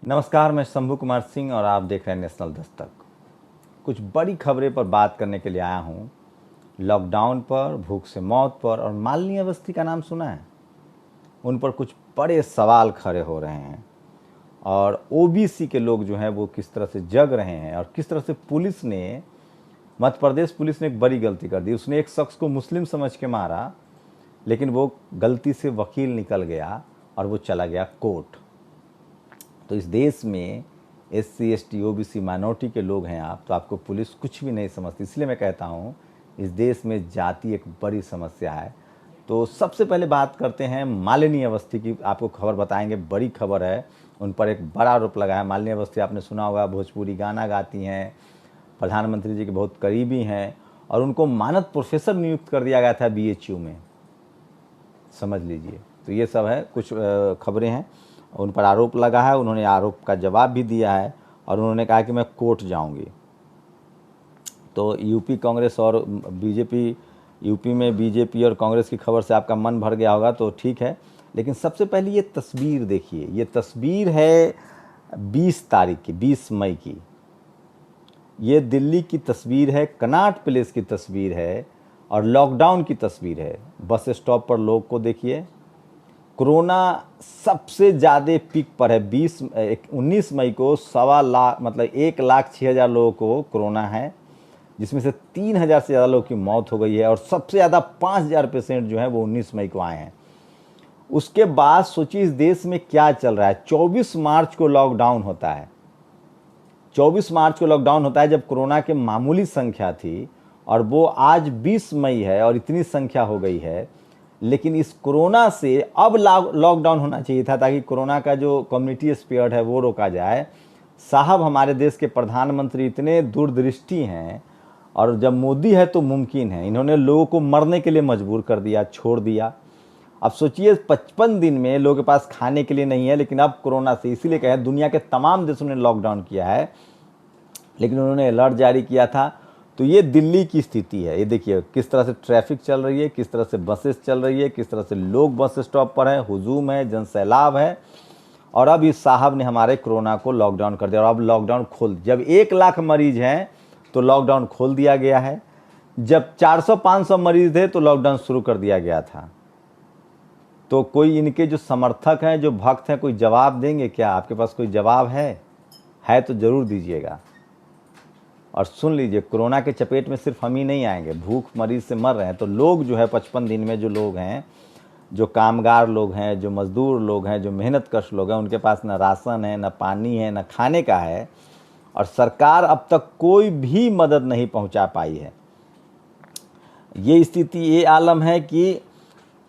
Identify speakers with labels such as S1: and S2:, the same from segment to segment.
S1: नमस्कार, मैं शंभू कुमार सिंह और आप देख रहे हैं नेशनल दस्तक। कुछ बड़ी खबरें पर बात करने के लिए आया हूँ। लॉकडाउन पर, भूख से मौत पर और मालिनी अवस्थी का नाम सुना है? उन पर कुछ बड़े सवाल खड़े हो रहे हैं और ओबीसी के लोग जो हैं वो किस तरह से जग रहे हैं और किस तरह से पुलिस ने, मध्य प्रदेश पुलिस ने एक बड़ी गलती कर दी। उसने एक शख्स को मुस्लिम समझ के मारा, लेकिन वो गलती से वकील निकल गया और वो चला गया कोर्ट। तो इस देश में SC ST OBC माइनॉरिटी के लोग हैं आप, तो आपको पुलिस कुछ भी नहीं समझती। इसलिए मैं कहता हूँ इस देश में जाति एक बड़ी समस्या है। तो सबसे पहले बात करते हैं मालिनी अवस्थी की। आपको खबर बताएंगे, बड़ी खबर है। उन पर एक बड़ा आरोप लगा है। मालिनी अवस्थी आपने सुना होगा, भोजपुरी गाना गाती हैं, प्रधानमंत्री जी के बहुत करीबी हैं और उनको मानद प्रोफेसर नियुक्त कर दिया गया था BHU में, समझ लीजिए। तो ये सब है, कुछ खबरें हैं। उन पर आरोप लगा है, उन्होंने आरोप का जवाब भी दिया है और उन्होंने कहा कि मैं कोर्ट जाऊंगी। तो यूपी कांग्रेस और बीजेपी, यूपी में बीजेपी और कांग्रेस की खबर से आपका मन भर गया होगा, तो ठीक है। लेकिन सबसे पहले ये तस्वीर देखिए। ये तस्वीर है 20 तारीख की, 20 मई की। ये दिल्ली की तस्वीर है, कनॉट प्लेस की तस्वीर है और लॉकडाउन की तस्वीर है। बस स्टॉप पर लोग को देखिए। कोरोना सबसे ज़्यादा पीक पर है। 19 मई को 1.25 लाख, मतलब 1,06,000 लोगों को कोरोना है, जिसमें से 3,000 से ज़्यादा लोगों की मौत हो गई है और सबसे ज़्यादा 5,000 पेशेंट जो हैं वो 19 मई को आए हैं। उसके बाद सोचिए इस देश में क्या चल रहा है। 24 मार्च को लॉकडाउन होता है। 24 मार्च को लॉकडाउन होता है, जब कोरोना की मामूली संख्या थी, और वो आज 20 मई है और इतनी संख्या हो गई है। लेकिन इस कोरोना से अब लॉकडाउन होना चाहिए था, ताकि कोरोना का जो कम्युनिटी स्प्रेड है वो रोका जाए। साहब, हमारे देश के प्रधानमंत्री इतने दूरदृष्टि हैं, और जब मोदी है तो मुमकिन है। इन्होंने लोगों को मरने के लिए मजबूर कर दिया, छोड़ दिया। अब सोचिए 55 दिन में लोगों के पास खाने के लिए नहीं है, लेकिन अब कोरोना से, इसीलिए कहे दुनिया के तमाम देशों ने लॉकडाउन किया है, लेकिन उन्होंने अलर्ट जारी किया था। तो ये दिल्ली की स्थिति है। ये देखिए किस तरह से ट्रैफिक चल रही है, किस तरह से बसेस चल रही है, किस तरह से लोग बस स्टॉप पर हैं, हुजूम है, जनसैलाब है। और अब इस साहब ने हमारे कोरोना को लॉकडाउन कर दिया। और अब लॉकडाउन जब 1 लाख मरीज हैं तो लॉकडाउन खोल दिया गया है। जब 400-500 मरीज थे तो लॉकडाउन शुरू कर दिया गया था। तो कोई इनके जो समर्थक हैं, जो भक्त हैं, कोई जवाब देंगे क्या? आपके पास कोई जवाब है तो ज़रूर दीजिएगा। और सुन लीजिए, कोरोना के चपेट में सिर्फ हम ही नहीं आएंगे, भूख मरीज से मर रहे हैं। तो लोग जो है 55 दिन में जो लोग हैं, जो कामगार लोग हैं, जो मजदूर लोग हैं, जो मेहनत कश लोग हैं, उनके पास ना राशन है, ना पानी है, ना खाने का है, और सरकार अब तक कोई भी मदद नहीं पहुंचा पाई है। ये स्थिति, ये आलम है कि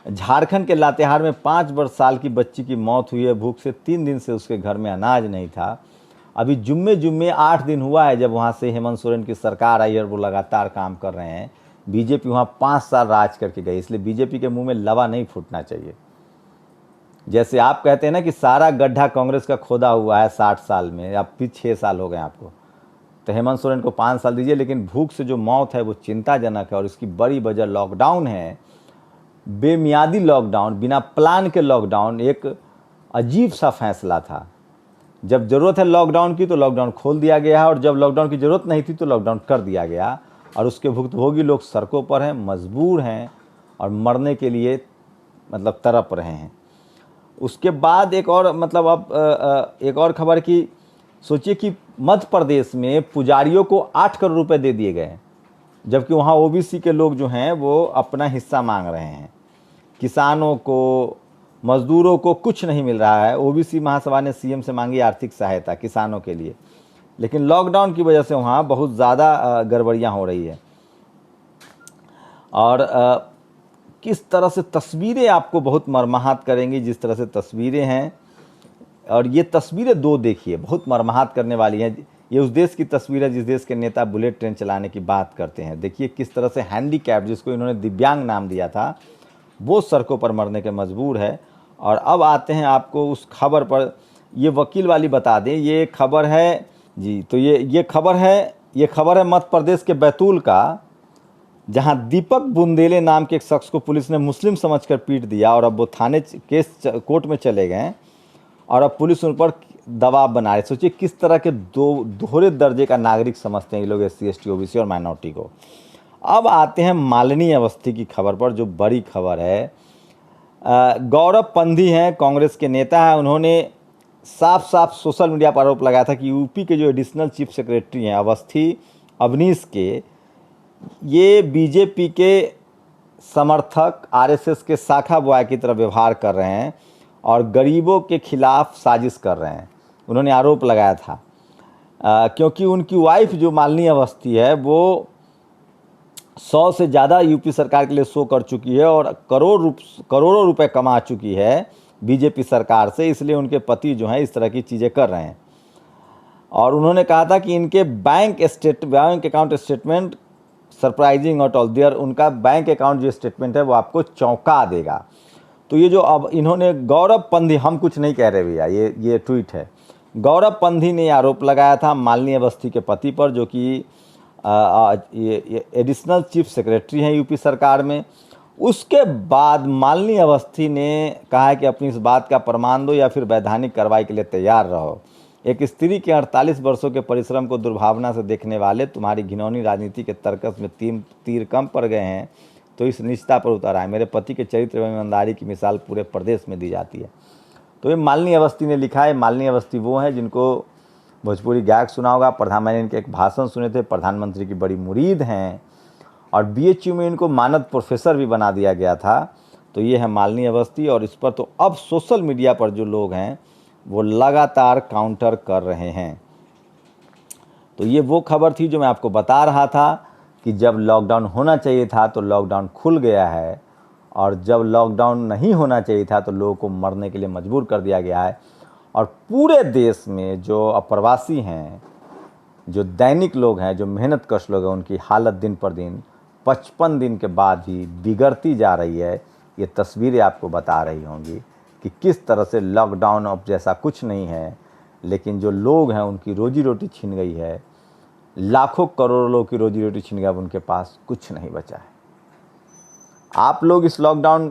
S1: झारखंड के लातेहार में 5 साल की बच्ची की मौत हुई है भूख से। 3 दिन से उसके घर में अनाज नहीं था। अभी जुम्मे 8 दिन हुआ है जब वहाँ से हेमंत सोरेन की सरकार आई है, वो लगातार काम कर रहे हैं। बीजेपी वहाँ 5 साल राज करके गई, इसलिए बीजेपी के मुंह में लवा नहीं फूटना चाहिए। जैसे आप कहते हैं ना कि सारा गड्ढा कांग्रेस का खोदा हुआ है 60 साल में, अब भी 6 साल हो गए आपको, तो हेमंत सोरेन को 5 साल दीजिए। लेकिन भूख से जो मौत है वो चिंताजनक है, और इसकी बड़ी वजह लॉकडाउन है। बेमियादी लॉकडाउन, बिना प्लान के लॉकडाउन एक अजीब सा फैसला था। जब ज़रूरत है लॉकडाउन की तो लॉकडाउन खोल दिया गया है, और जब लॉकडाउन की ज़रूरत नहीं थी तो लॉकडाउन कर दिया गया। और उसके भुक्तभोगी लोग सड़कों पर हैं, मजबूर हैं और मरने के लिए मतलब तड़प रहे हैं। उसके बाद एक और, मतलब अब एक और खबर की, सोचिए कि मध्य प्रदेश में पुजारियों को 8 करोड़ रुपए दे दिए गए, जबकि वहाँ OBC के लोग जो हैं वो अपना हिस्सा मांग रहे हैं। किसानों को, मजदूरों को कुछ नहीं मिल रहा है। OBC महासभा ने CM से मांगी आर्थिक सहायता किसानों के लिए, लेकिन लॉकडाउन की वजह से वहाँ बहुत ज़्यादा गड़बड़ियाँ हो रही है। और किस तरह से तस्वीरें आपको बहुत मर्माहत करेंगी, जिस तरह से तस्वीरें हैं। और ये तस्वीरें 2 देखिए, बहुत मर्माहत करने वाली हैं। ये उस देश की तस्वीर है जिस देश के नेता बुलेट ट्रेन चलाने की बात करते हैं। देखिए किस तरह से हैंडीकैप, जिसको इन्होंने दिव्यांग नाम दिया था, वो सड़कों पर मरने के मजबूर है। और अब आते हैं आपको उस खबर पर। ये वकील वाली बता दें, ये खबर है जी, तो ये खबर है मध्य प्रदेश के बैतूल का, जहां दीपक बुंदेले नाम के एक शख्स को पुलिस ने मुस्लिम समझकर पीट दिया, और अब वो थाने कोर्ट में चले गए, और अब पुलिस उन पर दबाव बना रहे। सोचिए किस तरह के दोहरे दर्जे का नागरिक समझते हैं ये लोग SC ST OBC और माइनॉरिटी को। अब आते हैं मालिनी अवस्थी की खबर पर, जो बड़ी खबर है। गौरव पंधी हैं, कांग्रेस के नेता हैं, उन्होंने साफ साफ सोशल मीडिया पर आरोप लगाया था कि यूपी के जो एडिशनल चीफ सेक्रेटरी हैं अवस्थी अवनीश के, ये बीजेपी के समर्थक, RSS के शाखा बॉय की तरह व्यवहार कर रहे हैं और गरीबों के खिलाफ साजिश कर रहे हैं। उन्होंने आरोप लगाया था क्योंकि उनकी वाइफ जो मालिनी अवस्थी है वो 100 से ज़्यादा यूपी सरकार के लिए शो कर चुकी है और करोड़ों रुपए कमा चुकी है बीजेपी सरकार से, इसलिए उनके पति जो हैं इस तरह की चीज़ें कर रहे हैं। और उन्होंने कहा था कि इनके बैंक अकाउंट स्टेटमेंट सरप्राइजिंग और ऑल देयर, उनका बैंक अकाउंट जो स्टेटमेंट है वो आपको चौंका देगा। तो ये जो अब इन्होंने गौरव पंधी, हम कुछ नहीं कह रहे भैया, ये ट्वीट है, गौरव पंधी ने आरोप लगाया था मालिनी अवस्थी के पति पर, जो कि ये एडिशनल चीफ सेक्रेटरी हैं यूपी सरकार में। उसके बाद मालिनी अवस्थी ने कहा है कि अपनी इस बात का प्रमाण दो या फिर वैधानिक कार्रवाई के लिए तैयार रहो। एक स्त्री के 48 वर्षों के परिश्रम को दुर्भावना से देखने वाले तुम्हारी घिनौनी राजनीति के तर्कस में 3 तीर कम पड़ गए हैं तो इस निष्ठा पर उतर आए। मेरे पति के चरित्र एवं ईमानदारी की मिसाल पूरे प्रदेश में दी जाती है। तो ये मालिनी अवस्थी ने लिखा है। मालिनी अवस्थी वो हैं जिनको भोजपुरी गायक सुना होगा, मैंने इनके एक भाषण सुने थे, प्रधानमंत्री की बड़ी मुरीद हैं और BHU में इनको मानद प्रोफेसर भी बना दिया गया था। तो ये है मालिनी अवस्थी और इस पर तो अब सोशल मीडिया पर जो लोग हैं वो लगातार काउंटर कर रहे हैं। तो ये वो खबर थी जो मैं आपको बता रहा था कि जब लॉकडाउन होना चाहिए था तो लॉकडाउन खुल गया है और जब लॉकडाउन नहीं होना चाहिए था तो लोगों को मरने के लिए मजबूर कर दिया गया है। और पूरे देश में जो अप्रवासी हैं, जो दैनिक लोग हैं, जो मेहनत कश लोग हैं, उनकी हालत दिन पर दिन 55 दिन के बाद ही बिगड़ती जा रही है। ये तस्वीरें आपको बता रही होंगी कि किस तरह से लॉकडाउन अब जैसा कुछ नहीं है, लेकिन जो लोग हैं उनकी रोजी रोटी छीन गई है। लाखों करोड़ों लोगों की रोजी रोटी छीन गई, अब उनके पास कुछ नहीं बचा है। आप लोग इस लॉकडाउन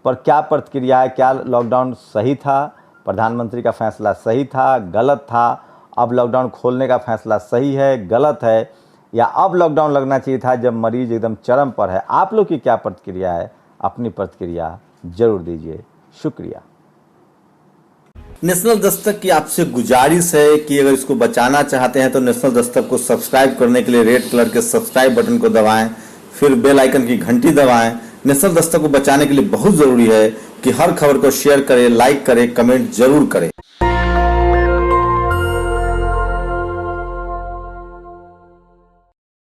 S1: पर क्या प्रतिक्रिया है? क्या लॉकडाउन सही था? प्रधानमंत्री का फैसला सही था, गलत था? अब लॉकडाउन खोलने का फैसला सही है, गलत है? या अब लॉकडाउन लगना चाहिए था जब मरीज एकदम चरम पर है? आप लोग की क्या प्रतिक्रिया है? अपनी प्रतिक्रिया जरूर दीजिए। शुक्रिया।
S2: नेशनल दस्तक की आपसे गुजारिश है कि अगर इसको बचाना चाहते हैं तो नेशनल दस्तक को सब्सक्राइब करने के लिए रेड कलर के सब्सक्राइब बटन को दबाएं, फिर बेल आइकन की घंटी दबाएं। नेशनल दस्तक को बचाने के लिए बहुत जरूरी है कि हर खबर को शेयर करें, लाइक करें, कमेंट जरूर करें।